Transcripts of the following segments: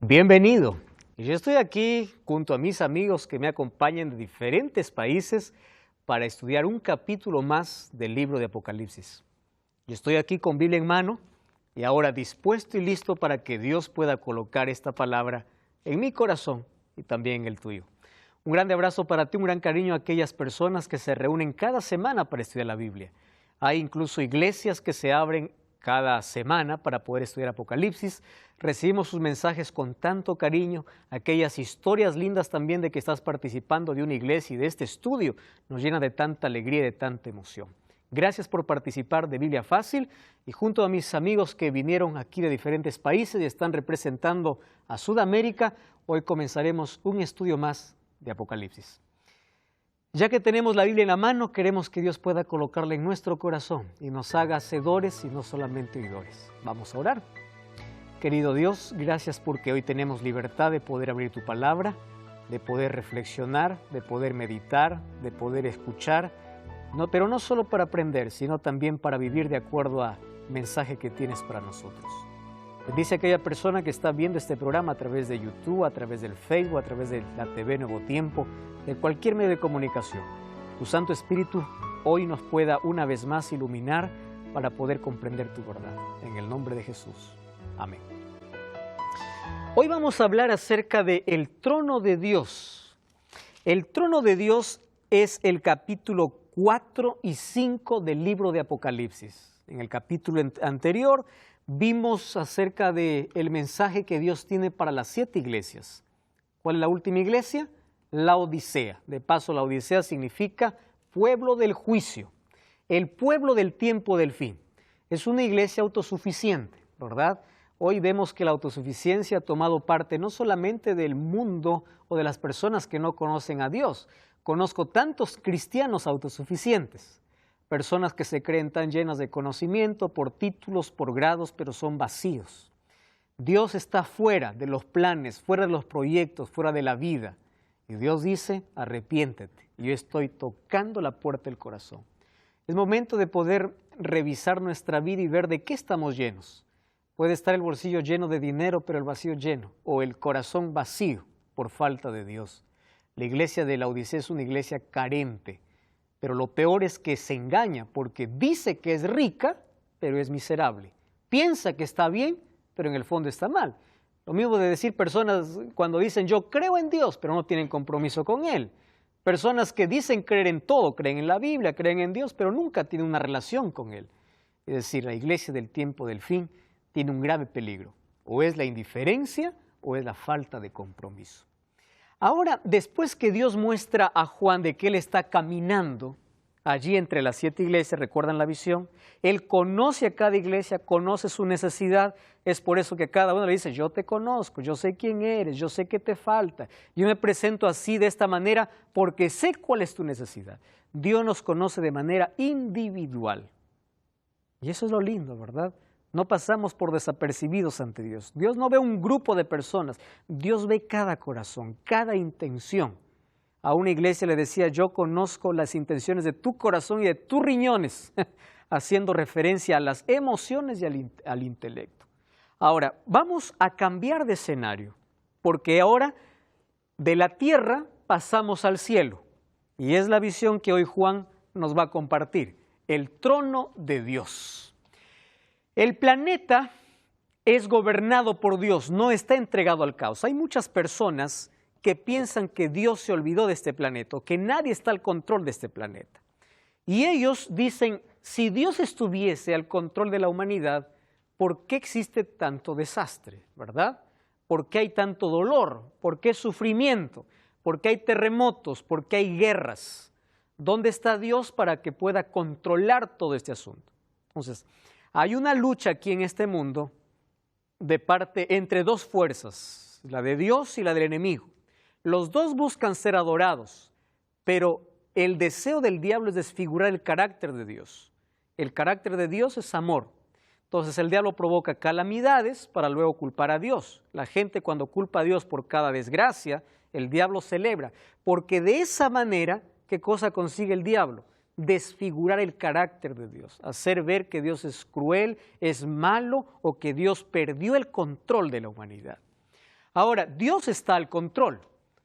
Bienvenido. Yo estoy aquí junto a mis amigos que me acompañan de diferentes países para estudiar un capítulo más del libro de Apocalipsis. Yo estoy aquí con Biblia en mano y ahora dispuesto y listo para que Dios pueda colocar esta palabra en mi corazón y también en el tuyo. Un grande abrazo para ti, un gran cariño a aquellas personas que se reúnen cada semana para estudiar la Biblia. Hay incluso iglesias que se abren cada semana para poder estudiar Apocalipsis. Recibimos sus mensajes con tanto cariño, aquellas historias lindas también de que estás participando de una iglesia y de este estudio nos llena de tanta alegría y de tanta emoción. Gracias por participar de Biblia Fácil y junto a mis amigos que vinieron aquí de diferentes países y están representando a Sudamérica, hoy comenzaremos un estudio más de Apocalipsis. Ya que tenemos la Biblia en la mano, queremos que Dios pueda colocarla en nuestro corazón y nos haga hacedores y no solamente oidores. Vamos a orar. Querido Dios, gracias porque hoy tenemos libertad de poder abrir tu palabra, de poder reflexionar, de poder meditar, de poder escuchar, pero no solo para aprender, sino también para vivir de acuerdo al mensaje que tienes para nosotros. Bendice a aquella persona que está viendo este programa a través de YouTube, a través del Facebook, a través de la TV Nuevo Tiempo, de cualquier medio de comunicación. Tu Santo Espíritu hoy nos pueda una vez más iluminar para poder comprender tu verdad. En el nombre de Jesús. Amén. Hoy vamos a hablar acerca del trono de Dios. El trono de Dios es el capítulo 4 y 5 del libro de Apocalipsis. En el capítulo anterior vimos acerca del mensaje que Dios tiene para las 7 iglesias. ¿Cuál es la última iglesia? La Odisea. De paso, la Odisea significa pueblo del juicio, el pueblo del tiempo del fin. Es una iglesia autosuficiente, ¿verdad? Hoy vemos que la autosuficiencia ha tomado parte no solamente del mundo o de las personas que no conocen a Dios. Conozco tantos cristianos autosuficientes, personas que se creen tan llenas de conocimiento por títulos, por grados, pero son vacíos. Dios está fuera de los planes, fuera de los proyectos, fuera de la vida. Y Dios dice, arrepiéntete. Yo estoy tocando la puerta del corazón. Es momento de poder revisar nuestra vida y ver de qué estamos llenos. Puede estar el bolsillo lleno de dinero, pero el vacío lleno, o el corazón vacío por falta de Dios. La iglesia de la Odisea es una iglesia carente, pero lo peor es que se engaña porque dice que es rica, pero es miserable. Piensa que está bien, pero en el fondo está mal. Lo mismo de decir personas cuando dicen yo creo en Dios, pero no tienen compromiso con Él. Personas que dicen creer en todo, creen en la Biblia, creen en Dios, pero nunca tienen una relación con Él. Es decir, la iglesia del tiempo del fin tiene un grave peligro. O es la indiferencia o es la falta de compromiso. Ahora, después que Dios muestra a Juan de que Él está caminando allí entre las 7 iglesias, ¿recuerdan la visión? Él conoce a cada iglesia, conoce su necesidad, es por eso que cada uno le dice, yo te conozco, yo sé quién eres, yo sé qué te falta, yo me presento así de esta manera porque sé cuál es tu necesidad. Dios nos conoce de manera individual. Y eso es lo lindo, ¿verdad? No pasamos por desapercibidos ante Dios. Dios no ve un grupo de personas, Dios ve cada corazón, cada intención. A una iglesia le decía, yo conozco las intenciones de tu corazón y de tus riñones, haciendo referencia a las emociones y al intelecto. Ahora, vamos a cambiar de escenario, porque ahora de la tierra pasamos al cielo. Y es la visión que hoy Juan nos va a compartir, el trono de Dios. El planeta es gobernado por Dios, no está entregado al caos. Hay muchas personas que piensan que Dios se olvidó de este planeta, que nadie está al control de este planeta. Y ellos dicen, si Dios estuviese al control de la humanidad, ¿por qué existe tanto desastre, verdad? ¿Por qué hay tanto dolor? ¿Por qué sufrimiento? ¿Por qué hay terremotos? ¿Por qué hay guerras? ¿Dónde está Dios para que pueda controlar todo este asunto? Entonces, hay una lucha aquí en este mundo entre dos fuerzas, la de Dios y la del enemigo. Los dos buscan ser adorados, pero el deseo del diablo es desfigurar el carácter de Dios. El carácter de Dios es amor. Entonces el diablo provoca calamidades para luego culpar a Dios. La gente cuando culpa a Dios por cada desgracia, el diablo celebra, porque de esa manera, ¿qué cosa consigue el diablo? Desfigurar el carácter de Dios, hacer ver que Dios es cruel, es malo o que Dios perdió el control de la humanidad. Ahora, Dios está al control,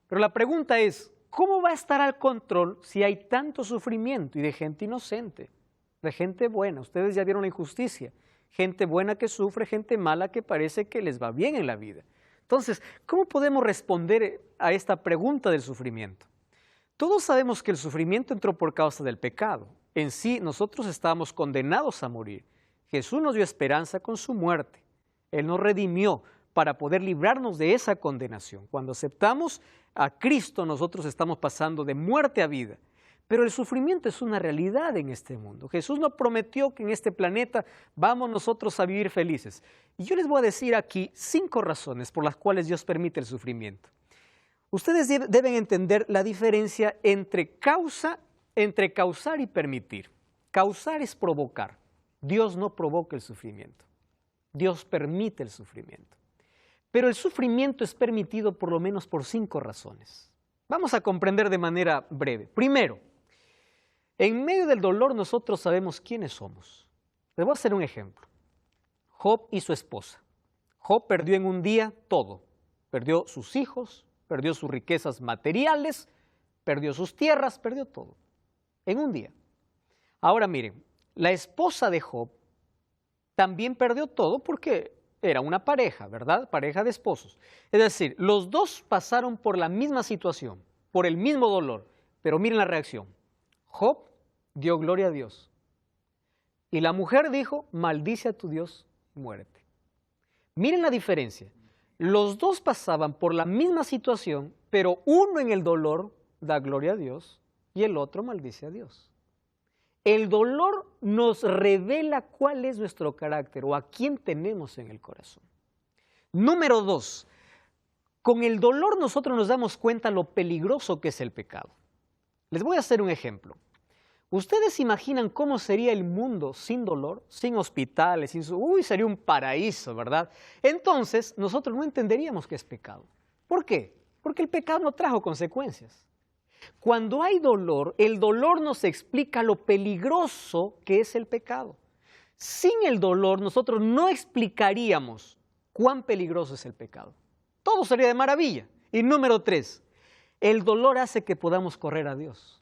pero la pregunta es, ¿cómo va a estar al control si hay tanto sufrimiento y de gente inocente, de gente buena? Ustedes ya vieron la injusticia, gente buena que sufre, gente mala que parece que les va bien en la vida. Entonces, ¿cómo podemos responder a esta pregunta del sufrimiento? Todos sabemos que el sufrimiento entró por causa del pecado. En sí, nosotros estábamos condenados a morir. Jesús nos dio esperanza con su muerte. Él nos redimió para poder librarnos de esa condenación. Cuando aceptamos a Cristo, nosotros estamos pasando de muerte a vida. Pero el sufrimiento es una realidad en este mundo. Jesús nos prometió que en este planeta vamos nosotros a vivir felices. Y yo les voy a decir aquí 5 razones por las cuales Dios permite el sufrimiento. Ustedes deben entender la diferencia entre causar y permitir. Causar es provocar. Dios no provoca el sufrimiento. Dios permite el sufrimiento. Pero el sufrimiento es permitido por lo menos por 5 razones. Vamos a comprender de manera breve. Primero, en medio del dolor nosotros sabemos quiénes somos. Les voy a hacer un ejemplo. Job y su esposa. Job perdió en un día todo. Perdió sus hijos, perdió sus riquezas materiales, perdió sus tierras, perdió todo. En un día. Ahora miren, la esposa de Job también perdió todo porque era una pareja, ¿verdad? Pareja de esposos. Es decir, los dos pasaron por la misma situación, por el mismo dolor, pero miren la reacción. Job dio gloria a Dios. Y la mujer dijo, maldice a tu Dios y muérete. Miren la diferencia. Los dos pasaban por la misma situación, pero uno en el dolor da gloria a Dios y el otro maldice a Dios. El dolor nos revela cuál es nuestro carácter o a quién tenemos en el corazón. Número 2, con el dolor nosotros nos damos cuenta lo peligroso que es el pecado. Les voy a hacer un ejemplo. ¿Ustedes imaginan cómo sería el mundo sin dolor, sin hospitales, sería un paraíso, ¿verdad? Entonces nosotros no entenderíamos qué es pecado. ¿Por qué? Porque el pecado no trajo consecuencias. Cuando hay dolor, el dolor nos explica lo peligroso que es el pecado. Sin el dolor, nosotros no explicaríamos cuán peligroso es el pecado. Todo sería de maravilla. Y número 3, el dolor hace que podamos correr a Dios.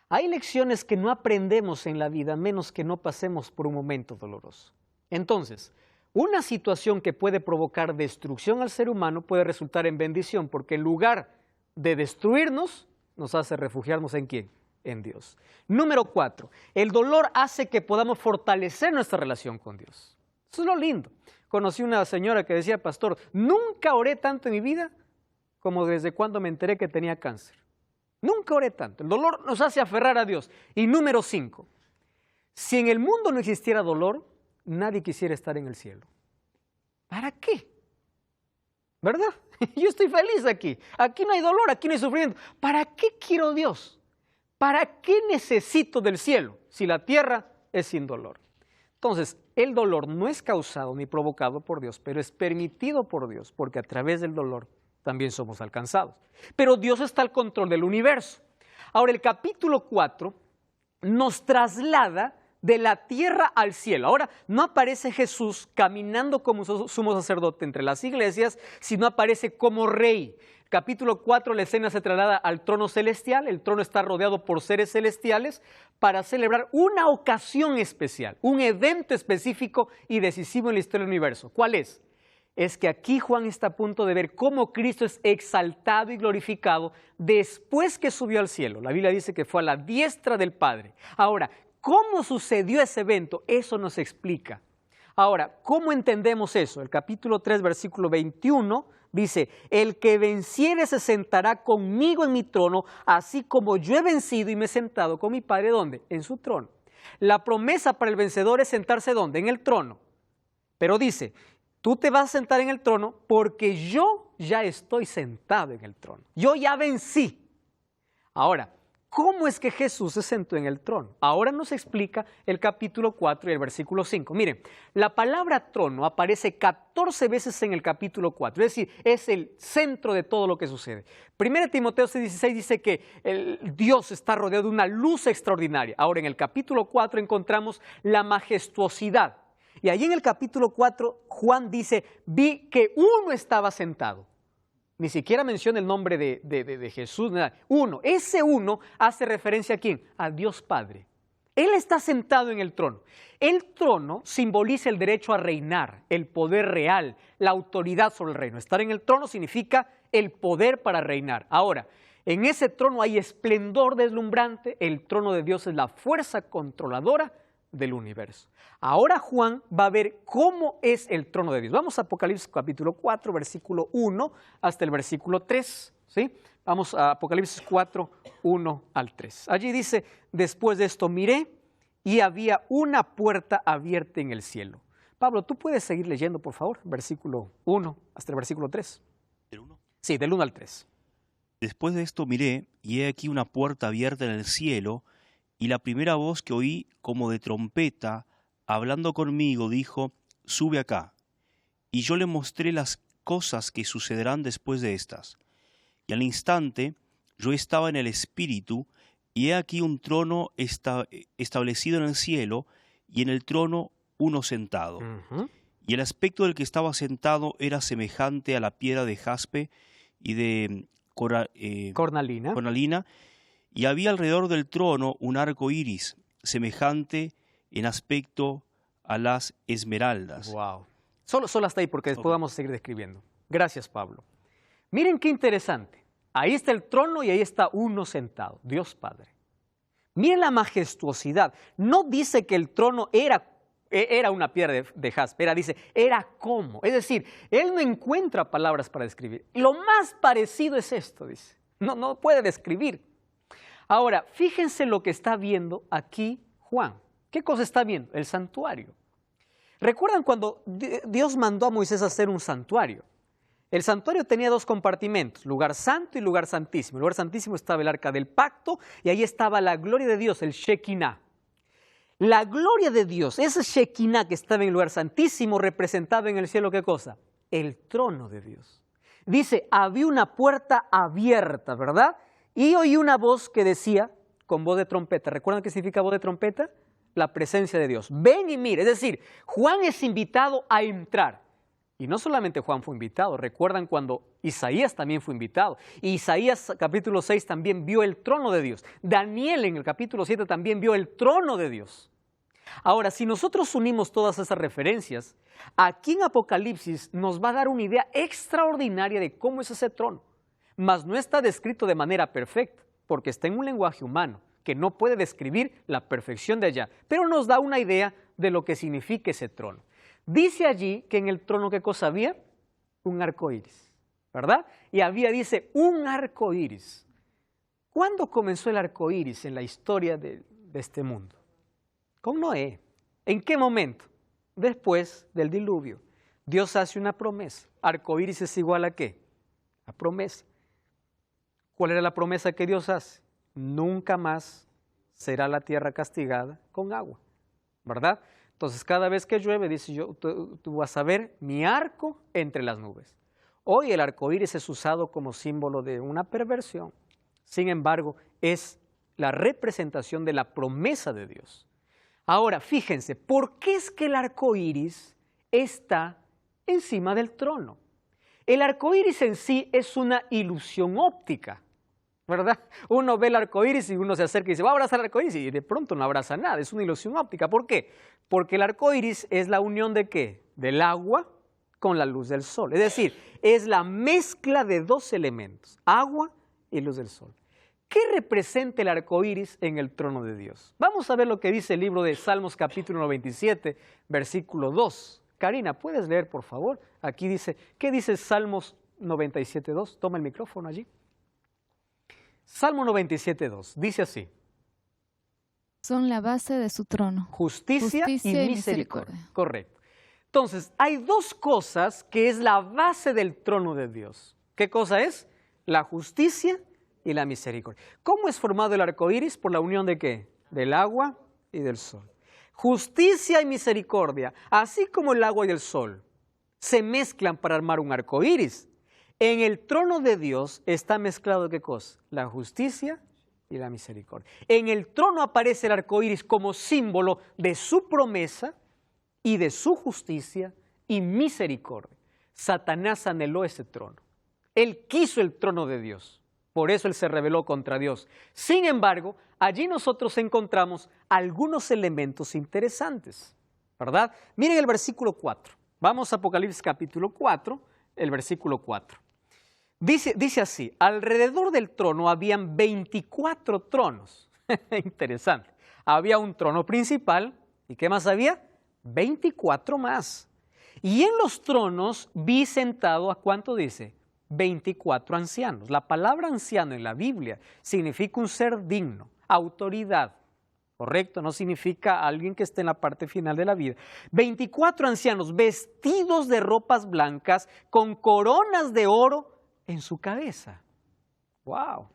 Hay lecciones que no aprendemos en la vida, menos que no pasemos por un momento doloroso. Entonces, una situación que puede provocar destrucción al ser humano puede resultar en bendición, porque en lugar de destruirnos, nos hace refugiarnos ¿en quién? En Dios. Número 4, el dolor hace que podamos fortalecer nuestra relación con Dios. Eso es lo lindo. Conocí una señora que decía, pastor, nunca oré tanto en mi vida como desde cuando me enteré que tenía cáncer. Nunca oré tanto. El dolor nos hace aferrar a Dios. Y número 5, si en el mundo no existiera dolor, nadie quisiera estar en el cielo. ¿Para qué? ¿Verdad? Yo estoy feliz aquí. Aquí no hay dolor, aquí no hay sufrimiento. ¿Para qué quiero Dios? ¿Para qué necesito del cielo si la tierra es sin dolor? Entonces, el dolor no es causado ni provocado por Dios, pero es permitido por Dios, porque a través del dolor también somos alcanzados. Pero Dios está al control del universo. Ahora, el capítulo 4 nos traslada de la tierra al cielo. Ahora, no aparece Jesús caminando como sumo sacerdote entre las iglesias, sino aparece como rey. Capítulo 4, la escena se traslada al trono celestial. El trono está rodeado por seres celestiales para celebrar una ocasión especial, un evento específico y decisivo en la historia del universo. ¿Cuál es? Es que aquí Juan está a punto de ver cómo Cristo es exaltado y glorificado después que subió al cielo. La Biblia dice que fue a la diestra del Padre. Ahora, ¿cómo sucedió ese evento? Eso nos explica. Ahora, ¿cómo entendemos eso? El capítulo 3, versículo 21 dice, el que venciere se sentará conmigo en mi trono, así como yo he vencido y me he sentado con mi Padre. ¿Dónde? En su trono. La promesa para el vencedor es sentarse ¿dónde? En el trono. Pero dice, tú te vas a sentar en el trono porque yo ya estoy sentado en el trono. Yo ya vencí. Ahora, ¿cómo es que Jesús se sentó en el trono? Ahora nos explica el capítulo 4 y el versículo 5. Miren, la palabra trono aparece 14 veces en el capítulo 4, es decir, es el centro de todo lo que sucede. 1 Timoteo 6:16 dice que Dios está rodeado de una luz extraordinaria. Ahora, en el capítulo 4 encontramos la majestuosidad. Y allí en el capítulo 4, Juan dice, vi que uno estaba sentado. Ni siquiera menciona el nombre de Jesús, nada. Uno. Ese uno hace referencia ¿a quién? A Dios Padre. Él está sentado en el trono. El trono simboliza el derecho a reinar, el poder real, la autoridad sobre el reino. Estar en el trono significa el poder para reinar. Ahora, en ese trono hay esplendor deslumbrante. El trono de Dios es la fuerza controladora del universo. Ahora Juan va a ver cómo es el trono de Dios. Vamos a Apocalipsis capítulo 4, versículo 1 hasta el versículo 3, ¿sí? Vamos a Apocalipsis 4, 1 al 3. Allí dice, después de esto miré y había una puerta abierta en el cielo. Pablo, ¿tú puedes seguir leyendo, por favor? Versículo 1 hasta el versículo 3. ¿Del 1? Sí, del 1 al 3. Después de esto miré, y he aquí una puerta abierta en el cielo, y la primera voz que oí como de trompeta, hablando conmigo, dijo, sube acá. Y yo le mostré las cosas que sucederán después de estas. Y al instante yo estaba en el Espíritu, y he aquí un trono establecido en el cielo, y en el trono uno sentado. Y el aspecto del que estaba sentado era semejante a la piedra de jaspe y de cornalina, y había alrededor del trono un arco iris, semejante en aspecto a las esmeraldas. Wow. Solo hasta ahí, porque después vamos a seguir describiendo. Gracias, Pablo. Miren qué interesante. Ahí está el trono y ahí está uno sentado, Dios Padre. Miren la majestuosidad. No dice que el trono era una piedra de jaspe, dice, era como. Es decir, él no encuentra palabras para describir. Lo más parecido es esto, dice. No puede describir. Ahora, fíjense lo que está viendo aquí Juan. ¿Qué cosa está viendo? El santuario. ¿Recuerdan cuando Dios mandó a Moisés a hacer un santuario? El santuario tenía dos compartimentos, lugar santo y lugar santísimo. En el lugar santísimo estaba el arca del pacto y ahí estaba la gloria de Dios, el Shekinah. La gloria de Dios, ese Shekinah que estaba en el lugar santísimo, representaba en el cielo, ¿qué cosa? El trono de Dios. Dice, había una puerta abierta, ¿verdad? Y oí una voz que decía, con voz de trompeta. ¿Recuerdan qué significa voz de trompeta? La presencia de Dios. Ven y mire. Es decir, Juan es invitado a entrar. Y no solamente Juan fue invitado. Recuerdan cuando Isaías también fue invitado. Y Isaías capítulo 6 también vio el trono de Dios. Daniel en el capítulo 7 también vio el trono de Dios. Ahora, si nosotros unimos todas esas referencias, aquí en Apocalipsis nos va a dar una idea extraordinaria de cómo es ese trono. Mas no está descrito de manera perfecta, porque está en un lenguaje humano, que no puede describir la perfección de allá, pero nos da una idea de lo que significa ese trono. Dice allí que en el trono, ¿qué cosa había? Un arco iris, ¿verdad? Y había, dice, un arco iris. ¿Cuándo comenzó el arco iris en la historia de este mundo? Con Noé. ¿En qué momento? Después del diluvio. Dios hace una promesa. Arco iris es igual a ¿qué? La promesa. ¿Cuál era la promesa que Dios hace? Nunca más será la tierra castigada con agua, ¿verdad? Entonces, cada vez que llueve, dice tú vas a ver mi arco entre las nubes. Hoy el arco iris es usado como símbolo de una perversión. Sin embargo, es la representación de la promesa de Dios. Ahora, fíjense, ¿por qué es que el arco iris está encima del trono? El arco iris en sí es una ilusión óptica, ¿verdad? Uno ve el arco iris y uno se acerca y dice, va a abrazar el arco iris, y de pronto no abraza nada, es una ilusión óptica. ¿Por qué? Porque el arco iris es la unión ¿de qué? Del agua con la luz del sol. Es decir, es la mezcla de dos elementos, agua y luz del sol. ¿Qué representa el arco iris en el trono de Dios? Vamos a ver lo que dice el libro de Salmos capítulo 97, versículo 2. Karina, ¿puedes leer, por favor? Aquí dice, ¿qué dice Salmos 97, 2? Toma el micrófono allí. Salmo 97, 2, dice así. Son la base de su trono. Justicia y misericordia. Correcto. Entonces, hay dos cosas que es la base del trono de Dios. ¿Qué cosa es? La justicia y la misericordia. ¿Cómo es formado el arco iris? Por la unión de ¿qué? Del agua y del sol. Justicia y misericordia, así como el agua y el sol, se mezclan para armar un arco iris. En el trono de Dios está mezclado ¿qué cosa? La justicia y la misericordia. En el trono aparece el arco iris como símbolo de su promesa y de su justicia y misericordia. Satanás anheló ese trono. Él quiso el trono de Dios. Por eso él se rebeló contra Dios. Sin embargo, allí nosotros encontramos algunos elementos interesantes, ¿verdad? Miren el versículo 4. Vamos a Apocalipsis capítulo 4, el versículo 4. Dice así: alrededor del trono habían 24 tronos. Interesante. Había un trono principal. ¿Y qué más había? 24 más. Y en los tronos vi sentado, ¿a cuánto dice? 24 ancianos. La palabra anciano en la Biblia significa un ser digno, autoridad, ¿correcto? No significa alguien que esté en la parte final de la vida. 24 ancianos vestidos de ropas blancas con coronas de oro en su cabeza. ¡Wow!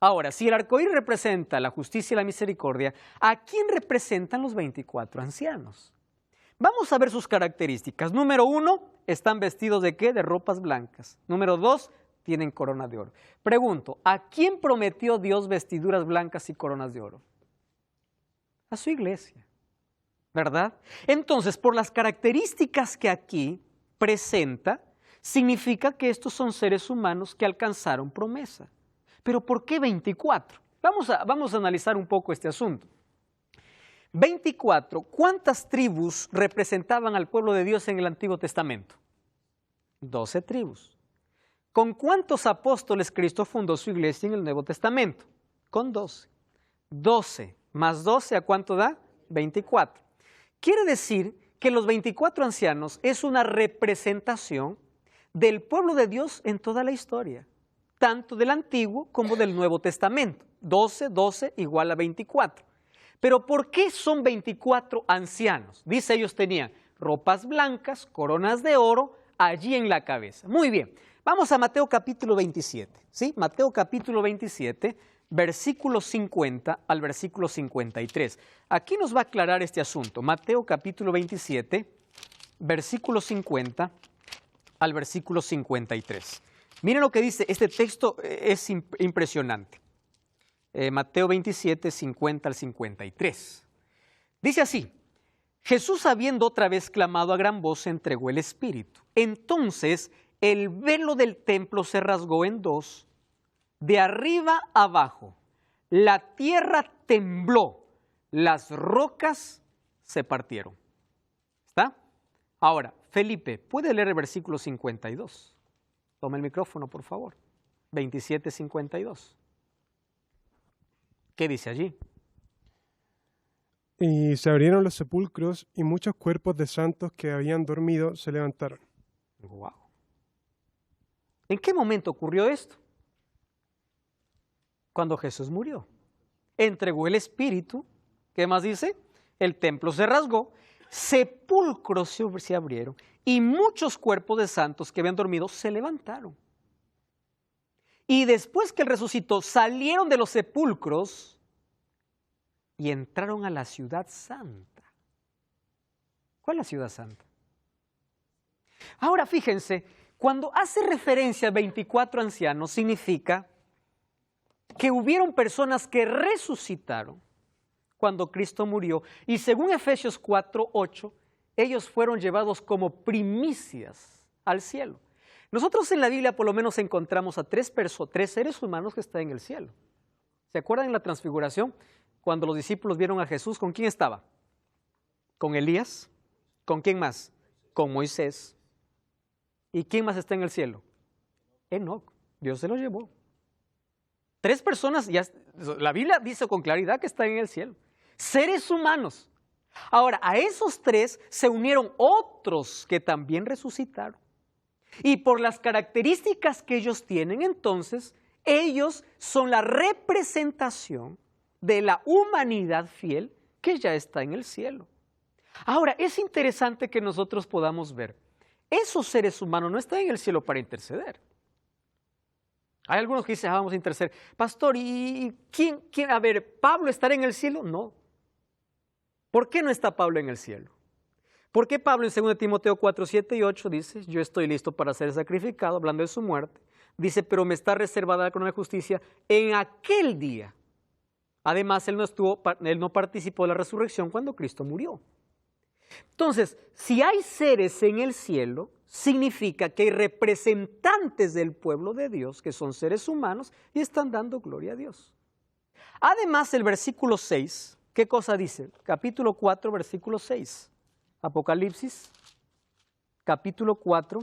Ahora, si el arcoíris representa la justicia y la misericordia, ¿a quién representan los 24 ancianos? Vamos a ver sus características. Número 1, están vestidos ¿de qué? De ropas blancas. Número 2, tienen corona de oro. Pregunto, ¿a quién prometió Dios vestiduras blancas y coronas de oro? A su iglesia, ¿verdad? Entonces, por las características que aquí presenta, significa que estos son seres humanos que alcanzaron promesa. ¿Pero por qué 24? Vamos a analizar un poco este asunto. 24, ¿cuántas tribus representaban al pueblo de Dios en el Antiguo Testamento? 12 tribus. ¿Con cuántos apóstoles Cristo fundó su iglesia en el Nuevo Testamento? Con 12. 12 más 12, ¿a cuánto da? 24. Quiere decir que los 24 ancianos es una representación del pueblo de Dios en toda la historia, tanto del Antiguo como del Nuevo Testamento. 12 igual a 24. Pero ¿por qué son 24 ancianos? Dice, ellos tenían ropas blancas, coronas de oro, allí en la cabeza. Muy bien, vamos a Mateo capítulo 27, ¿sí? Mateo capítulo 27, versículo 50 al versículo 53. Aquí nos va a aclarar este asunto. Mateo capítulo 27, versículo 50 al versículo 53. Miren lo que dice, este texto es impresionante. Mateo 27, 50 al 53. Dice así: Jesús, habiendo otra vez clamado a gran voz, entregó el Espíritu. Entonces el velo del templo se rasgó en dos, de arriba abajo. La tierra tembló, las rocas se partieron. ¿Está? Ahora, Felipe, ¿puede leer el versículo 52? Toma el micrófono, por favor. 27, 52. ¿Qué dice allí? Y se abrieron los sepulcros y muchos cuerpos de santos que habían dormido se levantaron. Wow. ¿En qué momento ocurrió esto? Cuando Jesús murió. Entregó el Espíritu. ¿Qué más dice? El templo se rasgó, sepulcros se abrieron y muchos cuerpos de santos que habían dormido se levantaron. Y después que él resucitó, salieron de los sepulcros y entraron a la ciudad santa. ¿Cuál es la ciudad santa? Ahora fíjense, cuando hace referencia a 24 ancianos, significa que hubieron personas que resucitaron cuando Cristo murió. Y según Efesios 4:8, ellos fueron llevados como primicias al cielo. Nosotros en la Biblia por lo menos encontramos a tres seres humanos que están en el cielo. ¿Se acuerdan en la transfiguración? Cuando los discípulos vieron a Jesús, ¿con quién estaba? ¿Con Elías? ¿Con quién más? Con Moisés. ¿Y quién más está en el cielo? Enoc. Dios se lo llevó. Tres personas, la Biblia dice con claridad que están en el cielo. Seres humanos. Ahora, a esos tres se unieron otros que también resucitaron. Y por las características que ellos tienen, entonces, ellos son la representación de la humanidad fiel que ya está en el cielo. Ahora, es interesante que nosotros podamos ver, esos seres humanos no están en el cielo para interceder. Hay algunos que dicen, vamos a interceder. Pastor, ¿y quién? A ver, ¿Pablo estará en el cielo? No. ¿Por qué no está Pablo en el cielo? ¿Por qué Pablo en 2 Timoteo 4, 7 y 8 dice, yo estoy listo para ser sacrificado, hablando de su muerte? Dice, pero me está reservada la corona de justicia en aquel día. Además, él no participó de la resurrección cuando Cristo murió. Entonces, si hay seres en el cielo, significa que hay representantes del pueblo de Dios, que son seres humanos, y están dando gloria a Dios. Además, el versículo 6, ¿qué cosa dice? Capítulo 4, versículo 6. Apocalipsis, capítulo 4,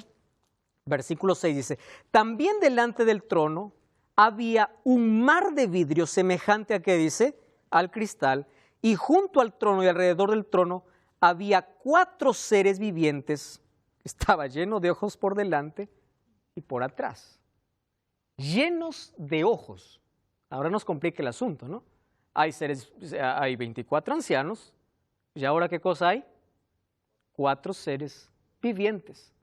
versículo 6 dice, también delante del trono había un mar de vidrio semejante a, ¿qué dice? Al cristal, y junto al trono y alrededor del trono había 4 seres vivientes. Estaba lleno de ojos por delante y por atrás. Llenos de ojos. Ahora nos complica el asunto, ¿no? Hay 24 ancianos, y ahora ¿qué cosa hay? 4 seres vivientes.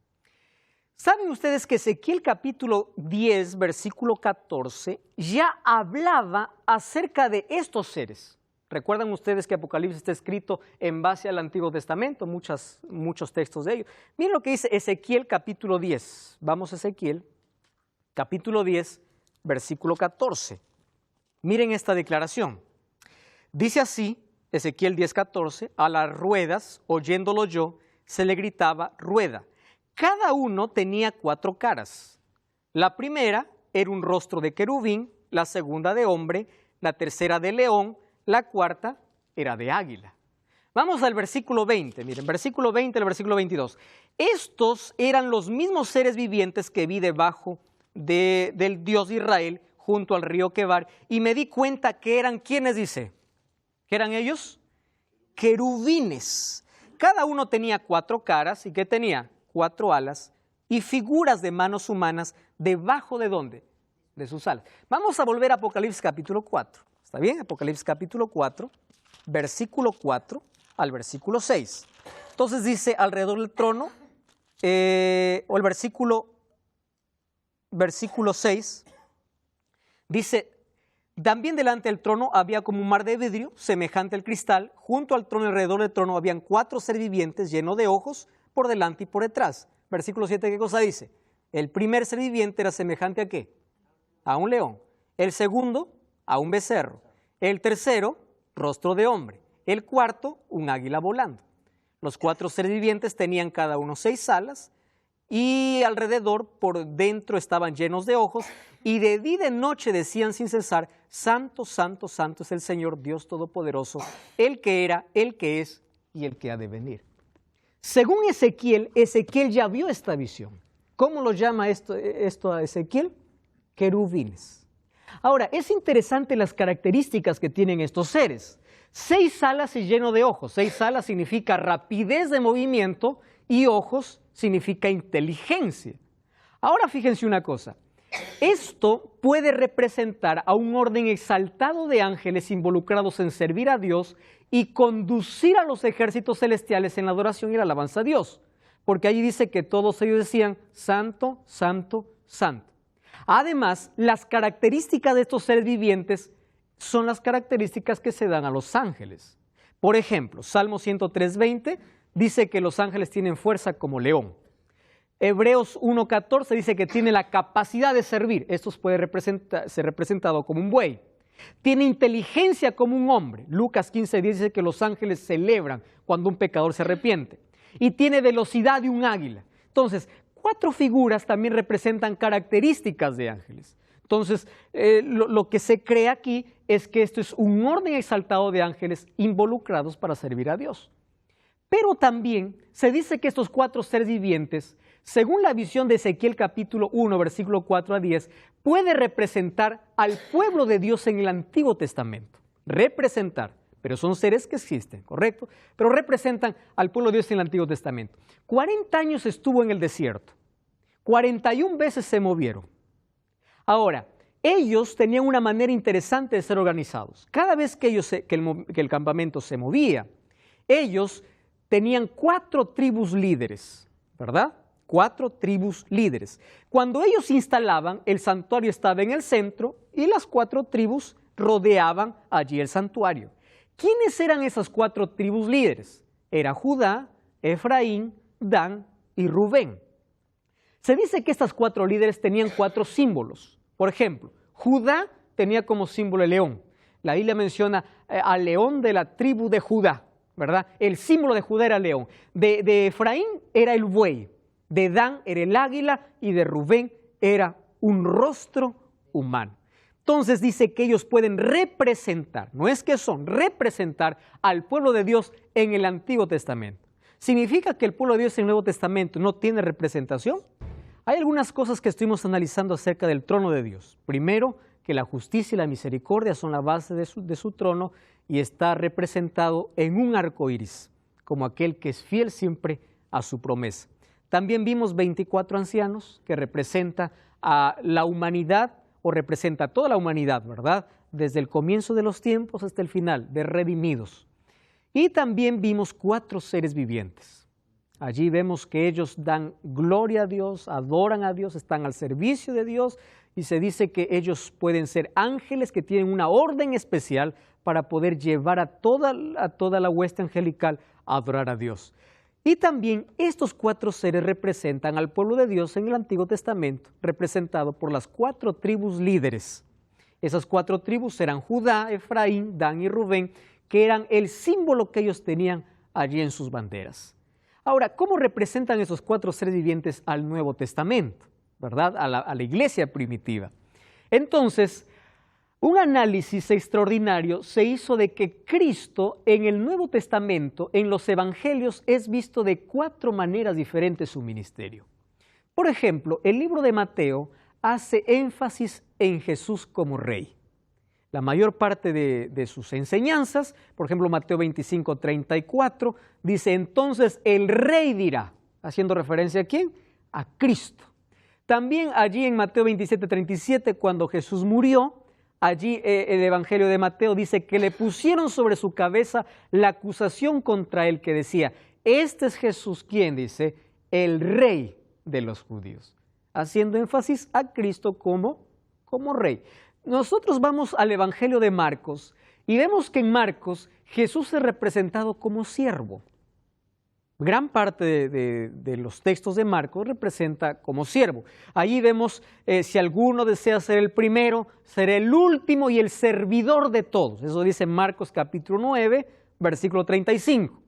¿Saben ustedes que Ezequiel capítulo 10, versículo 14, ya hablaba acerca de estos seres? Recuerdan ustedes que Apocalipsis está escrito en base al Antiguo Testamento, muchos textos de ellos. Miren lo que dice Ezequiel capítulo 10. Vamos a Ezequiel capítulo 10, versículo 14. Miren esta declaración. Dice así, Ezequiel 10, 14, a las ruedas, oyéndolo yo, se le gritaba rueda. Cada uno tenía 4 caras. La primera era un rostro de querubín, la segunda de hombre, la tercera de león, la cuarta era de águila. Vamos al versículo 20, miren, versículo 20 al versículo 22. Estos eran los mismos seres vivientes que vi debajo del Dios de Israel, junto al río Quebar, y me di cuenta que eran, ¿quiénes dice? ¿Qué eran ellos? Querubines. Cada uno tenía 4 caras, ¿y qué tenía? 4 alas, y figuras de manos humanas debajo de ¿dónde? De sus alas. Vamos a volver a Apocalipsis capítulo 4. ¿Está bien? Apocalipsis capítulo 4, versículo 4 al versículo 6. Entonces dice alrededor del trono, o el versículo 6, dice, también delante del trono había como un mar de vidrio, semejante al cristal. Junto al trono y alrededor del trono habían 4 seres vivientes llenos de ojos por delante y por detrás. Versículo 7, ¿qué cosa dice? El primer ser viviente era semejante ¿a qué? A un león. El segundo, a un becerro. El tercero, rostro de hombre. El cuarto, un águila volando. Los 4 seres vivientes tenían cada uno 6 alas y alrededor por dentro estaban llenos de ojos y de día y de noche decían sin cesar, Santo, Santo, Santo es el Señor Dios Todopoderoso, el que era, el que es y el que ha de venir. Según Ezequiel, Ezequiel ya vio esta visión. ¿Cómo lo llama esto a Ezequiel? Querubines. Ahora, es interesante las características que tienen estos seres. 6 alas y lleno de ojos. 6 alas significa rapidez de movimiento y ojos significa inteligencia. Ahora fíjense una cosa. Esto puede representar a un orden exaltado de ángeles involucrados en servir a Dios y conducir a los ejércitos celestiales en la adoración y la alabanza a Dios. Porque allí dice que todos ellos decían, Santo, Santo, Santo. Además, las características de estos seres vivientes son las características que se dan a los ángeles. Por ejemplo, Salmo 103:20 dice que los ángeles tienen fuerza como león. Hebreos 1:14 dice que tiene la capacidad de servir. Esto puede ser representado como un buey. Tiene inteligencia como un hombre. Lucas 15:10 dice que los ángeles celebran cuando un pecador se arrepiente. Y tiene velocidad de un águila. Entonces, 4 figuras también representan características de ángeles. Entonces, lo que se cree aquí es que esto es un orden exaltado de ángeles involucrados para servir a Dios. Pero también se dice que estos 4 seres vivientes, según la visión de Ezequiel capítulo 1, versículo 4 a 10, puede representar al pueblo de Dios en el Antiguo Testamento. Representar, pero son seres que existen, ¿correcto? Pero representan al pueblo de Dios en el Antiguo Testamento. 40 años estuvo en el desierto, 41 veces se movieron. Ahora, ellos tenían una manera interesante de ser organizados. Cada vez que el campamento se movía, ellos tenían 4 tribus líderes, ¿verdad? 4 tribus líderes. Cuando ellos se instalaban, el santuario estaba en el centro y las 4 tribus rodeaban allí el santuario. ¿Quiénes eran esas 4 tribus líderes? Era Judá, Efraín, Dan y Rubén. Se dice que estas 4 líderes tenían 4 símbolos. Por ejemplo, Judá tenía como símbolo el león. La Biblia menciona al león de la tribu de Judá. ¿verdad? El símbolo de Judá era el león, de Efraín era el buey, de Dan era el águila y de Rubén era un rostro humano. Entonces dice que ellos pueden representar, no es que son, representar al pueblo de Dios en el Antiguo Testamento. ¿Significa que el pueblo de Dios en el Nuevo Testamento no tiene representación? Hay algunas cosas que estuvimos analizando acerca del trono de Dios. Primero, que la justicia y la misericordia son la base de su trono y está representado en un arco iris, como aquel que es fiel siempre a su promesa. También vimos 24 ancianos que representa a la humanidad, o representa a toda la humanidad, ¿verdad? Desde el comienzo de los tiempos hasta el final, de redimidos. Y también vimos 4 seres vivientes. Allí vemos que ellos dan gloria a Dios, adoran a Dios, están al servicio de Dios y se dice que ellos pueden ser ángeles que tienen una orden especial para poder llevar a toda la hueste angelical a adorar a Dios. Y también estos 4 seres representan al pueblo de Dios en el Antiguo Testamento, representado por las 4 tribus líderes. Esas 4 tribus eran Judá, Efraín, Dan y Rubén, que eran el símbolo que ellos tenían allí en sus banderas. Ahora, ¿cómo representan esos 4 seres vivientes al Nuevo Testamento? ¿Verdad? A la iglesia primitiva. Entonces, un análisis extraordinario se hizo de que Cristo en el Nuevo Testamento, en los Evangelios, es visto de 4 maneras diferentes su ministerio. Por ejemplo, el libro de Mateo hace énfasis en Jesús como rey. La mayor parte de sus enseñanzas, por ejemplo, Mateo 25:34, dice, entonces el rey dirá, haciendo referencia ¿a quién? A Cristo. También allí en Mateo 27:37, cuando Jesús murió, allí el Evangelio de Mateo dice que le pusieron sobre su cabeza la acusación contra él que decía, este es Jesús quien dice, el rey de los judíos, haciendo énfasis a Cristo como rey. Nosotros vamos al Evangelio de Marcos y vemos que en Marcos Jesús es representado como siervo. Gran parte de los textos de Marcos representa como siervo. Allí vemos, si alguno desea ser el primero, será el último y el servidor de todos. Eso dice Marcos capítulo 9, versículo 35.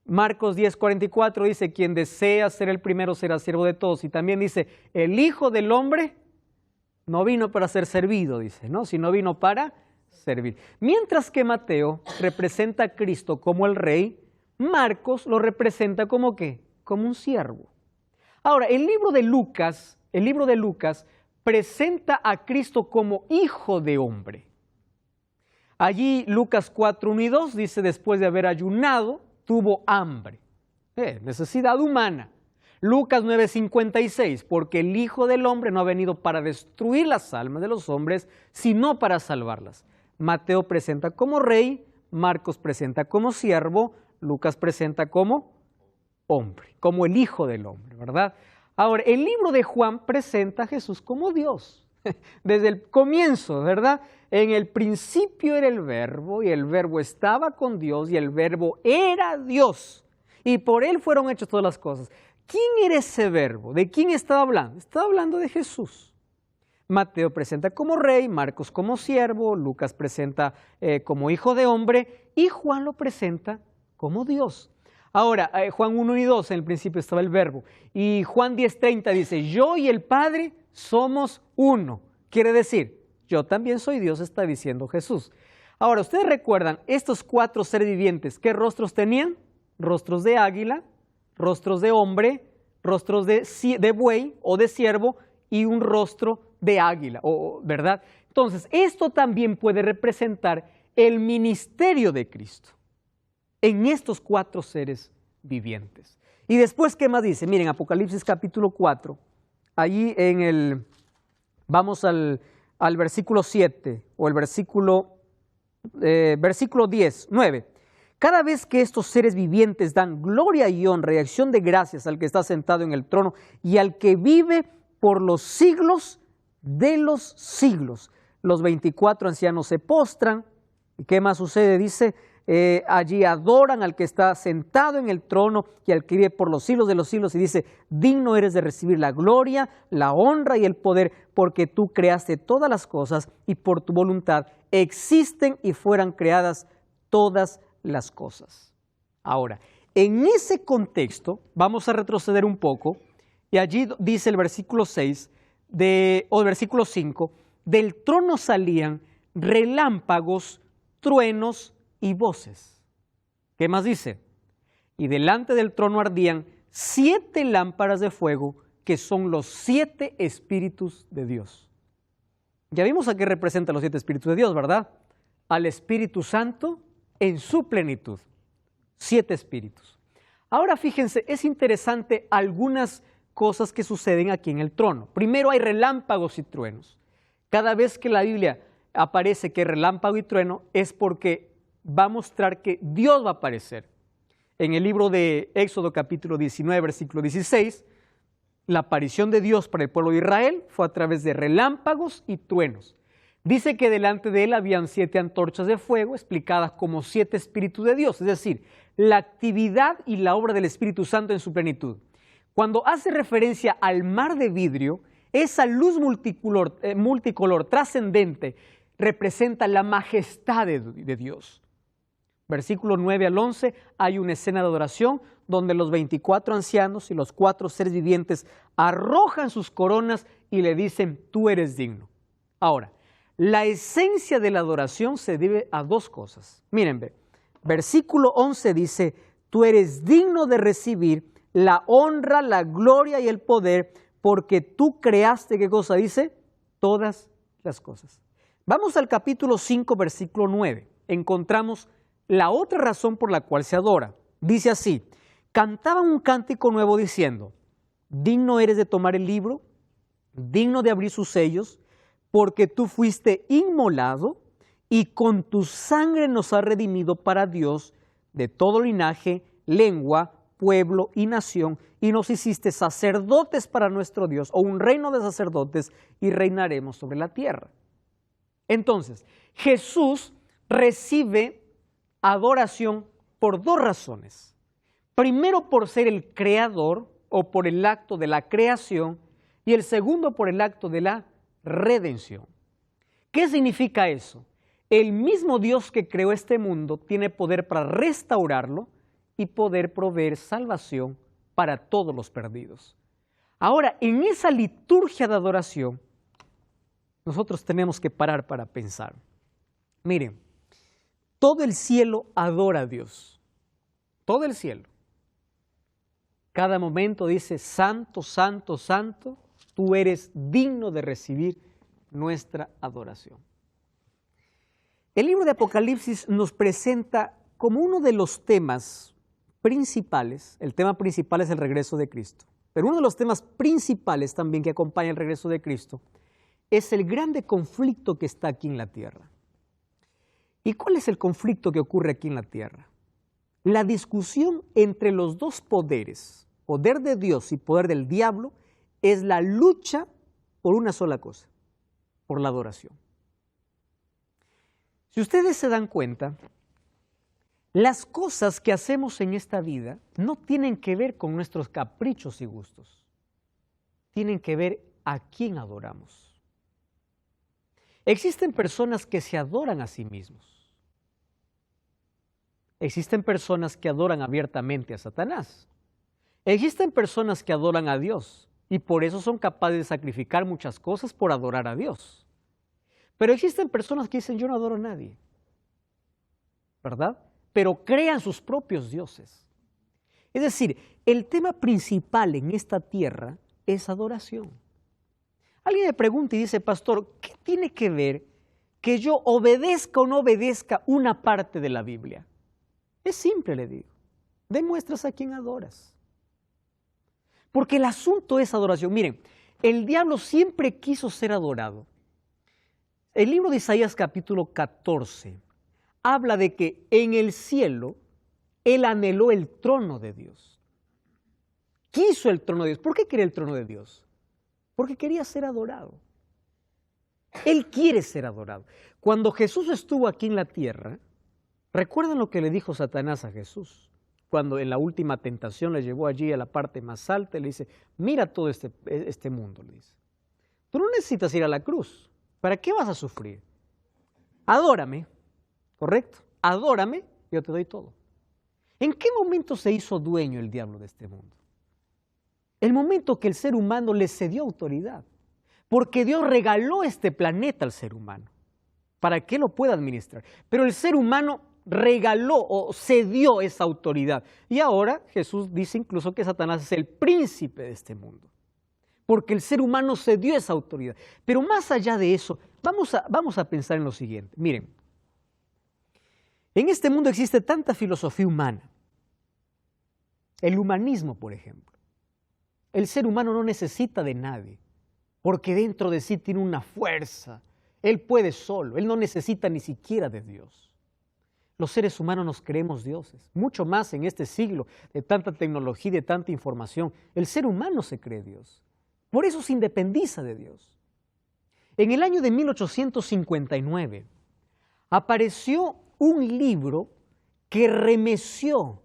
Marcos 10:44 dice, quien desea ser el primero será siervo de todos. Y también dice, el Hijo del Hombre no vino para ser servido, dice, ¿no? Sino vino para servir. Mientras que Mateo representa a Cristo como el rey, Marcos lo representa como ¿qué? Como un siervo. Ahora, el libro de Lucas presenta a Cristo como hijo de hombre. Allí Lucas 4:1 y 2 dice, después de haber ayunado, tuvo hambre. Necesidad humana. Lucas 9:56, porque el Hijo del Hombre no ha venido para destruir las almas de los hombres, sino para salvarlas. Mateo presenta como rey, Marcos presenta como siervo, Lucas presenta como hombre, como el Hijo del Hombre, ¿verdad? Ahora, el libro de Juan presenta a Jesús como Dios, desde el comienzo, ¿verdad? En el principio era el Verbo, y el Verbo estaba con Dios, y el Verbo era Dios, y por Él fueron hechas todas las cosas. ¿Quién era ese Verbo? ¿De quién estaba hablando? Estaba hablando de Jesús. Mateo presenta como rey, Marcos como siervo, Lucas presenta como hijo de hombre, y Juan lo presenta como Dios. Ahora, Juan 1 y 2, en el principio estaba el Verbo, y Juan 10:30 dice, yo y el Padre somos uno. Quiere decir, yo también soy Dios, está diciendo Jesús. Ahora, ustedes recuerdan, estos 4 seres vivientes, ¿qué rostros tenían? Rostros de águila, rostros de hombre, rostros de buey o de ciervo, y un rostro de águila, ¿verdad? Entonces, esto también puede representar el ministerio de Cristo en estos 4 seres vivientes. Y después, ¿qué más dice? Miren, Apocalipsis capítulo 4, allí vamos al versículo 7, o el versículo 10, 9. Cada vez que estos seres vivientes dan gloria y honra y acción de gracias al que está sentado en el trono y al que vive por los siglos de los siglos, los 24 ancianos se postran. ¿Y qué más sucede? Dice, allí adoran al que está sentado en el trono y al que vive por los siglos de los siglos, y dice, digno eres de recibir la gloria, la honra y el poder, porque tú creaste todas las cosas y por tu voluntad existen y fueran creadas todas las cosas. Ahora, en ese contexto, vamos a retroceder un poco, y allí dice el versículo 6, o el versículo 5, del trono salían relámpagos, truenos y voces. ¿Qué más dice? Y delante del trono ardían 7 lámparas de fuego, que son los 7 espíritus de Dios. Ya vimos a qué representan los 7 espíritus de Dios, ¿verdad? Al Espíritu Santo en su plenitud. 7 espíritus. Ahora fíjense, es interesante algunas cosas que suceden aquí en el trono. Primero hay relámpagos y truenos. Cada vez que la Biblia aparece que relámpago y trueno es porque va a mostrar que Dios va a aparecer. En el libro de Éxodo capítulo 19, versículo 16, la aparición de Dios para el pueblo de Israel fue a través de relámpagos y truenos. Dice que delante de él habían 7 antorchas de fuego explicadas como 7 espíritus de Dios, es decir, la actividad y la obra del Espíritu Santo en su plenitud. Cuando hace referencia al mar de vidrio, esa luz multicolor trascendente representa la majestad de Dios. Versículo 9 al 11, hay una escena de adoración donde los 24 ancianos y los 4 seres vivientes arrojan sus coronas y le dicen, tú eres digno. Ahora, la esencia de la adoración se debe a 2 cosas. Miren, versículo 11 dice, tú eres digno de recibir la honra, la gloria y el poder, porque tú creaste, ¿qué cosa dice? Todas las cosas. Vamos al capítulo 5, versículo 9. Encontramos la otra razón por la cual se adora. Dice así, cantaban un cántico nuevo diciendo, digno eres de tomar el libro, digno de abrir sus sellos, porque tú fuiste inmolado y con tu sangre nos has redimido para Dios de todo linaje, lengua, pueblo y nación, y nos hiciste sacerdotes para nuestro Dios, o un reino de sacerdotes, y reinaremos sobre la tierra. Entonces, Jesús recibe adoración por 2 razones. Primero, por ser el creador, o por el acto de la creación, y el segundo, por el acto de la redención. ¿Qué significa eso? El mismo Dios que creó este mundo tiene poder para restaurarlo y poder proveer salvación para todos los perdidos. Ahora, en esa liturgia de adoración, nosotros tenemos que parar para pensar. Miren, todo el cielo adora a Dios. Todo el cielo. Cada momento dice, santo, santo, santo, tú eres digno de recibir nuestra adoración. El libro de Apocalipsis nos presenta como uno de los temas principales, el tema principal es el regreso de Cristo, pero uno de los temas principales también que acompaña el regreso de Cristo es el grande conflicto que está aquí en la tierra. ¿Y cuál es el conflicto que ocurre aquí en la tierra? La discusión entre los 2 poderes, poder de Dios y poder del diablo, es la lucha por una sola cosa, por la adoración. Si ustedes se dan cuenta, las cosas que hacemos en esta vida no tienen que ver con nuestros caprichos y gustos, tienen que ver a quién adoramos. Existen personas que se adoran a sí mismos. Existen personas que adoran abiertamente a Satanás. Existen personas que adoran a Dios y por eso son capaces de sacrificar muchas cosas por adorar a Dios. Pero existen personas que dicen, yo no adoro a nadie, ¿verdad? Pero crean sus propios dioses. Es decir, el tema principal en esta tierra es adoración. Alguien me pregunta y dice, pastor, ¿qué tiene que ver que yo obedezca o no obedezca una parte de la Biblia? Es simple, le digo. Demuestras a quién adoras. Porque el asunto es adoración. Miren, el diablo siempre quiso ser adorado. El libro de Isaías capítulo 14 habla de que en el cielo él anheló el trono de Dios. Quiso el trono de Dios. ¿Por qué quería el trono de Dios? Porque quería ser adorado. Él quiere ser adorado. Cuando Jesús estuvo aquí en la tierra, ¿recuerdan lo que le dijo Satanás a Jesús? Cuando en la última tentación le llevó allí a la parte más alta y le dice, mira todo este mundo, le dice. Tú no necesitas ir a la cruz. ¿Para qué vas a sufrir? Adórame, ¿correcto? Adórame, yo te doy todo. ¿En qué momento se hizo dueño el diablo de este mundo? El momento que el ser humano le cedió autoridad, porque Dios regaló este planeta al ser humano para que lo pueda administrar. Pero el ser humano regaló o cedió esa autoridad. Y ahora Jesús dice incluso que Satanás es el príncipe de este mundo, porque el ser humano cedió esa autoridad. Pero más allá de eso, vamos a pensar en lo siguiente. Miren, en este mundo existe tanta filosofía humana. El humanismo, por ejemplo. El ser humano no necesita de nadie, porque dentro de sí tiene una fuerza. Él puede solo, él no necesita ni siquiera de Dios. Los seres humanos nos creemos dioses, mucho más en este siglo de tanta tecnología, de tanta información. El ser humano se cree Dios, por eso se independiza de Dios. En el año de 1859 apareció un libro que remeció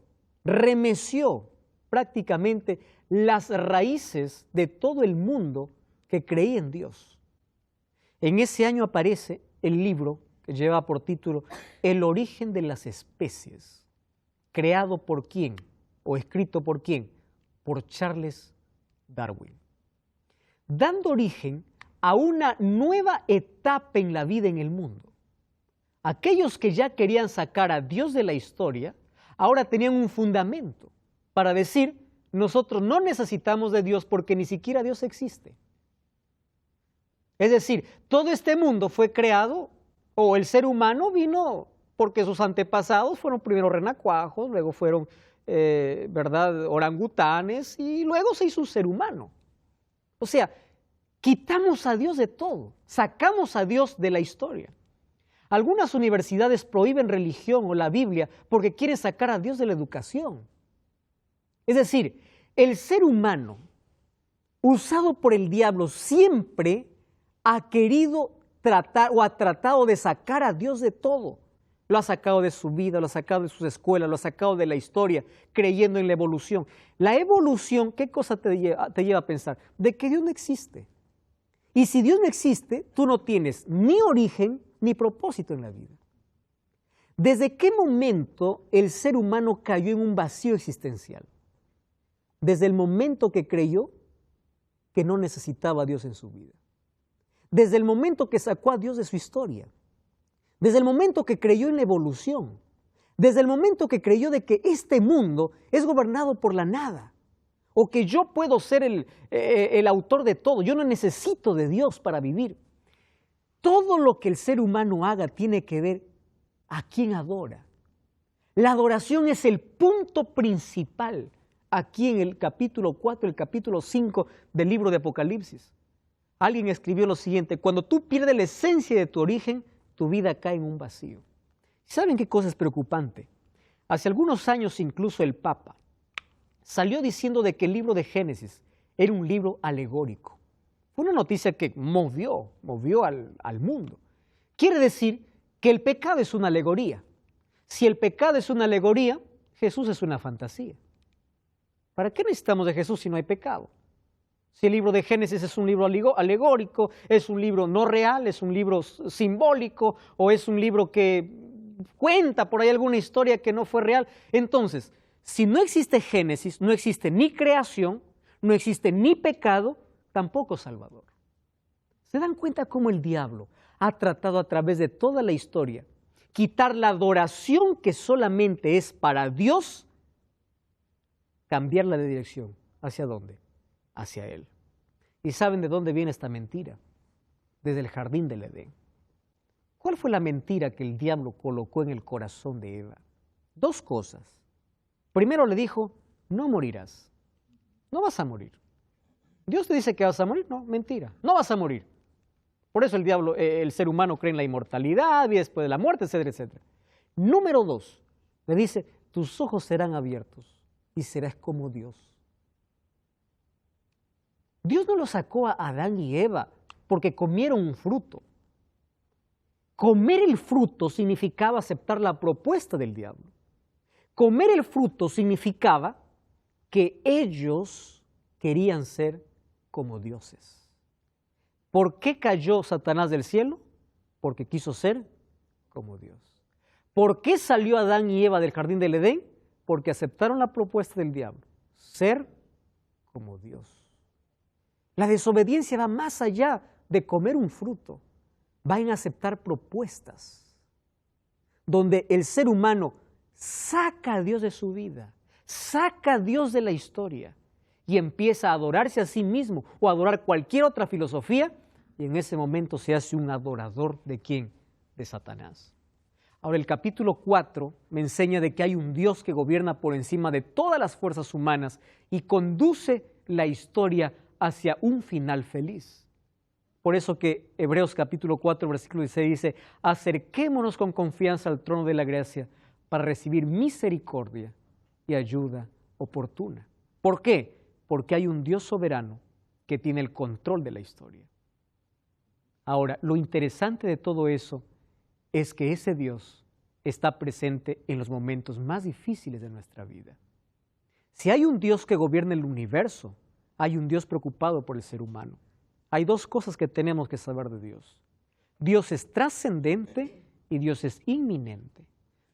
prácticamente las raíces de todo el mundo que creía en Dios. En ese año aparece el libro que lleva por título El origen de las especies, creado por quién o escrito por quién, por Charles Darwin, dando origen a una nueva etapa en la vida en el mundo. Aquellos que ya querían sacar a Dios de la historia, ahora tenían un fundamento para decir: nosotros no necesitamos de Dios porque ni siquiera Dios existe. Es decir, todo este mundo fue creado, o el ser humano vino porque sus antepasados fueron primero renacuajos, luego fueron, orangutanes, y luego se hizo un ser humano. O sea, quitamos a Dios de todo, sacamos a Dios de la historia. Algunas universidades prohíben religión o la Biblia porque quieren sacar a Dios de la educación. Es decir, el ser humano, usado por el diablo, siempre ha querido tratar o ha tratado de sacar a Dios de todo. Lo ha sacado de su vida, lo ha sacado de sus escuelas, lo ha sacado de la historia, creyendo en la evolución. La evolución, ¿qué cosa te lleva a pensar? De que Dios no existe. Y si Dios no existe, tú no tienes ni origen ni propósito en la vida. ¿Desde qué momento el ser humano cayó en un vacío existencial? Desde el momento que creyó que no necesitaba a Dios en su vida. Desde el momento que sacó a Dios de su historia. Desde el momento que creyó en la evolución. Desde el momento que creyó de que este mundo es gobernado por la nada. O que yo puedo ser el autor de todo. Yo no necesito de Dios para vivir. Todo lo que el ser humano haga tiene que ver a quién adora. La adoración es el punto principal aquí en el capítulo 4, el capítulo 5 del libro de Apocalipsis. Alguien escribió lo siguiente: cuando tú pierdes la esencia de tu origen, tu vida cae en un vacío. ¿Saben qué cosa es preocupante? Hace algunos años incluso el Papa salió diciendo de que el libro de Génesis era un libro alegórico. Fue una noticia que movió al mundo. Quiere decir que el pecado es una alegoría. Si el pecado es una alegoría, Jesús es una fantasía. ¿Para qué necesitamos de Jesús si no hay pecado? Si el libro de Génesis es un libro alegórico, es un libro no real, es un libro simbólico, o es un libro que cuenta por ahí alguna historia que no fue real. Entonces, si no existe Génesis, no existe ni creación, no existe ni pecado, tampoco Salvador. ¿Se dan cuenta cómo el diablo ha tratado a través de toda la historia quitar la adoración que solamente es para Dios, cambiarla de dirección? ¿Hacia dónde? Hacia Él. ¿Y saben de dónde viene esta mentira? Desde el jardín del Edén. ¿Cuál fue la mentira que el diablo colocó en el corazón de Eva? Dos cosas. Primero le dijo: no morirás, no vas a morir. Dios te dice que vas a morir, no, mentira, no vas a morir. Por eso el ser humano cree en la inmortalidad y después de la muerte, etcétera, etcétera. Número dos, le dice: tus ojos serán abiertos y serás como Dios. Dios no lo sacó a Adán y Eva porque comieron un fruto. Comer el fruto significaba aceptar la propuesta del diablo. Comer el fruto significaba que ellos querían ser como dioses. ¿Por qué cayó Satanás del cielo? Porque quiso ser como Dios. ¿Por qué salió Adán y Eva del jardín del Edén? porque aceptaron la propuesta del diablo, ser como Dios. La desobediencia va más allá de comer un fruto, va en aceptar propuestas, donde el ser humano saca a Dios de su vida, saca a Dios de la historia y empieza a adorarse a sí mismo o a adorar cualquier otra filosofía, y en ese momento se hace un adorador ¿de quién? De Satanás. Ahora el capítulo 4 me enseña de que hay un Dios que gobierna por encima de todas las fuerzas humanas y conduce la historia hacia un final feliz. Por eso que Hebreos capítulo 4 versículo 16 dice: acerquémonos con confianza al trono de la gracia para recibir misericordia y ayuda oportuna. ¿Por qué? Porque hay un Dios soberano que tiene el control de la historia. Ahora, lo interesante de todo eso es que ese Dios está presente en los momentos más difíciles de nuestra vida. Si hay un Dios que gobierna el universo, hay un Dios preocupado por el ser humano. Hay dos cosas que tenemos que saber de Dios. Dios es trascendente y Dios es inminente.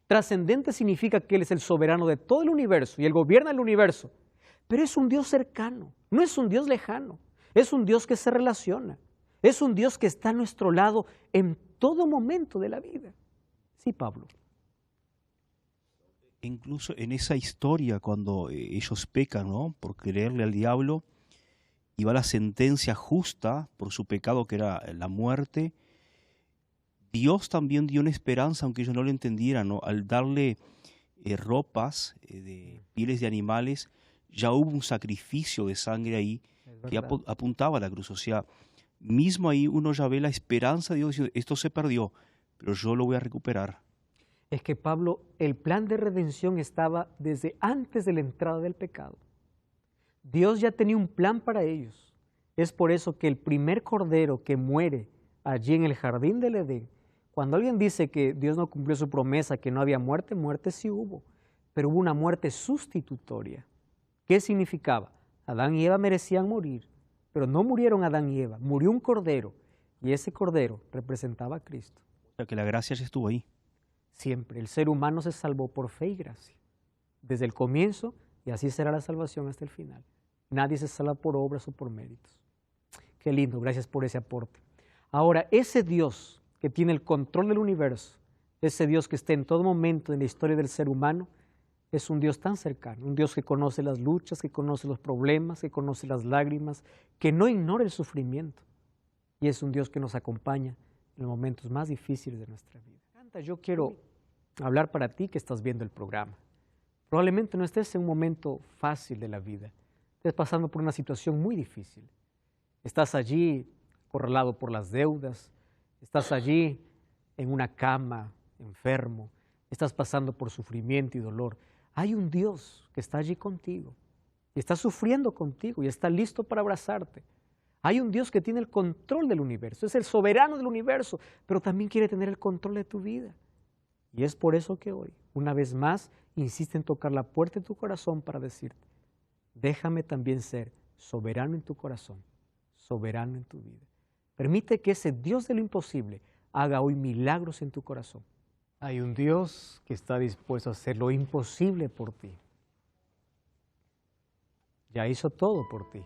Trascendente significa que Él es el soberano de todo el universo y Él gobierna el universo, pero es un Dios cercano, no es un Dios lejano, es un Dios que se relaciona, es un Dios que está a nuestro lado en todo momento de la vida. Sí, Pablo. Incluso en esa historia, cuando ellos pecan, ¿no?, por creerle al diablo, y va la sentencia justa por su pecado, que era la muerte, Dios también dio una esperanza, aunque ellos no lo entendieran, ¿no? Al darle ropas de pieles de animales, ya hubo un sacrificio de sangre ahí que apuntaba a la cruz. O sea, mismo ahí uno ya ve la esperanza de Dios diciendo: esto se perdió, pero yo lo voy a recuperar. Es que, Pablo, el plan de redención estaba desde antes de la entrada del pecado. Dios ya tenía un plan para ellos. Es por eso que el primer cordero que muere allí en el jardín del Edén, cuando alguien dice que Dios no cumplió su promesa, que no había muerte, muerte sí hubo, pero hubo una muerte sustitutoria. ¿Qué significaba? Adán y Eva merecían morir, pero no murieron Adán y Eva, murió un cordero, y ese cordero representaba a Cristo. O sea, que la gracia ya estuvo ahí. Siempre, el ser humano se salvó por fe y gracia, desde el comienzo, y así será la salvación hasta el final. Nadie se salva por obras o por méritos. Qué lindo, gracias por ese aporte. Ahora, ese Dios que tiene el control del universo, ese Dios que está en todo momento en la historia del ser humano, es un Dios tan cercano, un Dios que conoce las luchas, que conoce los problemas, que conoce las lágrimas, que no ignora el sufrimiento. Y es un Dios que nos acompaña en los momentos más difíciles de nuestra vida. Yo quiero hablar para ti que estás viendo el programa. Probablemente no estés en un momento fácil de la vida, estés pasando por una situación muy difícil. Estás allí acorralado por las deudas, estás allí en una cama, enfermo, estás pasando por sufrimiento y dolor. Hay un Dios que está allí contigo y está sufriendo contigo y está listo para abrazarte. Hay un Dios que tiene el control del universo, es el soberano del universo, pero también quiere tener el control de tu vida. Y es por eso que hoy, una vez más, insiste en tocar la puerta de tu corazón para decirte: déjame también ser soberano en tu corazón, soberano en tu vida. Permite que ese Dios de lo imposible haga hoy milagros en tu corazón. Hay un Dios que está dispuesto a hacer lo imposible por ti. Ya hizo todo por ti.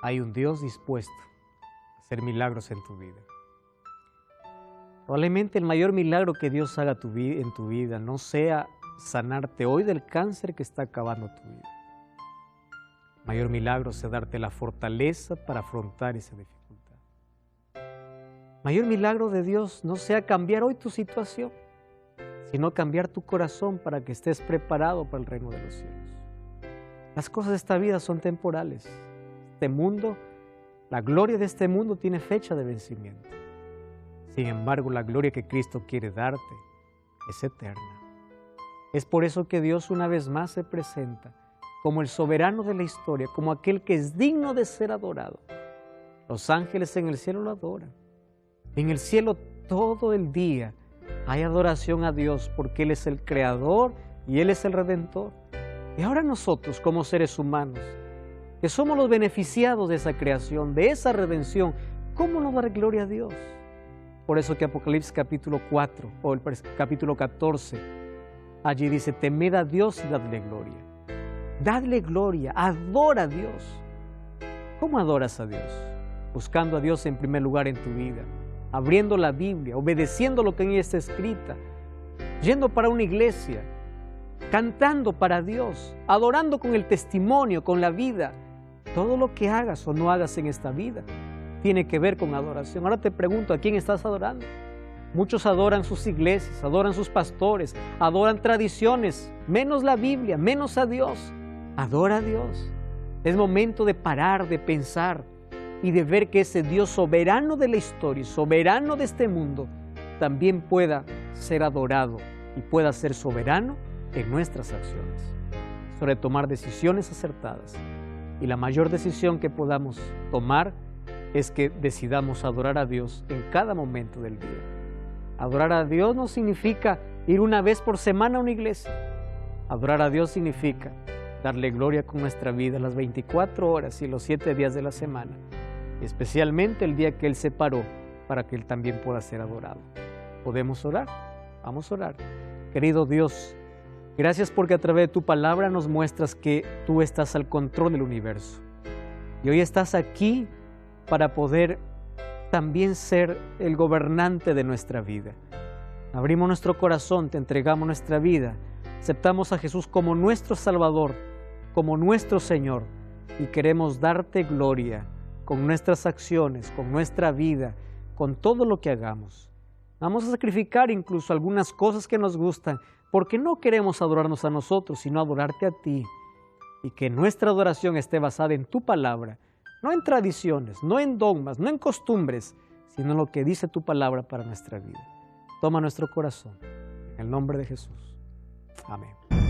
Hay un Dios dispuesto a hacer milagros en tu vida. Probablemente el mayor milagro que Dios haga en tu vida no sea sanarte hoy del cáncer que está acabando tu vida. El mayor milagro sea darte la fortaleza para afrontar esa dificultad. El mayor milagro de Dios no sea cambiar hoy tu situación, sino cambiar tu corazón para que estés preparado para el reino de los cielos. Las cosas de esta vida son temporales. Este mundo, la gloria de este mundo tiene fecha de vencimiento. Sin embargo, la gloria que Cristo quiere darte es eterna. Es por eso que Dios una vez más se presenta como el soberano de la historia, como aquel que es digno de ser adorado. Los ángeles en el cielo lo adoran. En el cielo todo el día hay adoración a Dios porque Él es el creador y Él es el redentor. Y ahora nosotros, como seres humanos, que somos los beneficiados de esa creación, de esa redención, ¿cómo no dar gloria a Dios? Por eso que Apocalipsis capítulo 4 o el capítulo 14 allí dice, temed a Dios y dadle gloria. Dadle gloria, adora a Dios. ¿Cómo adoras a Dios? Buscando a Dios en primer lugar en tu vida, abriendo la Biblia, obedeciendo lo que en ella está escrita, yendo para una iglesia, cantando para Dios, adorando con el testimonio, con la vida. Todo lo que hagas o no hagas en esta vida tiene que ver con adoración. Ahora te pregunto, ¿a quién estás adorando? Muchos adoran sus iglesias, adoran sus pastores, adoran tradiciones, menos la Biblia, menos a Dios. Adora a Dios. Es momento de parar, de pensar y de ver que ese Dios soberano de la historia, soberano de este mundo, también pueda ser adorado y pueda ser soberano en nuestras acciones. Sobre tomar decisiones acertadas. Y la mayor decisión que podamos tomar es que decidamos adorar a Dios en cada momento del día. Adorar a Dios no significa ir una vez por semana a una iglesia. Adorar a Dios significa darle gloria con nuestra vida las 24 horas y los 7 días de la semana, especialmente el día que Él separó para que Él también pueda ser adorado. ¿Podemos orar? Vamos a orar. Querido Dios, gracias porque a través de tu palabra nos muestras que tú estás al control del universo. Y hoy estás aquí para poder también ser el gobernante de nuestra vida. Abrimos nuestro corazón, te entregamos nuestra vida, aceptamos a Jesús como nuestro Salvador, como nuestro Señor, y queremos darte gloria con nuestras acciones, con nuestra vida, con todo lo que hagamos. Vamos a sacrificar incluso algunas cosas que nos gustan, porque no queremos adorarnos a nosotros, sino adorarte a ti. Y que nuestra adoración esté basada en tu palabra, no en tradiciones, no en dogmas, no en costumbres, sino en lo que dice tu palabra para nuestra vida. Toma nuestro corazón, en el nombre de Jesús. Amén.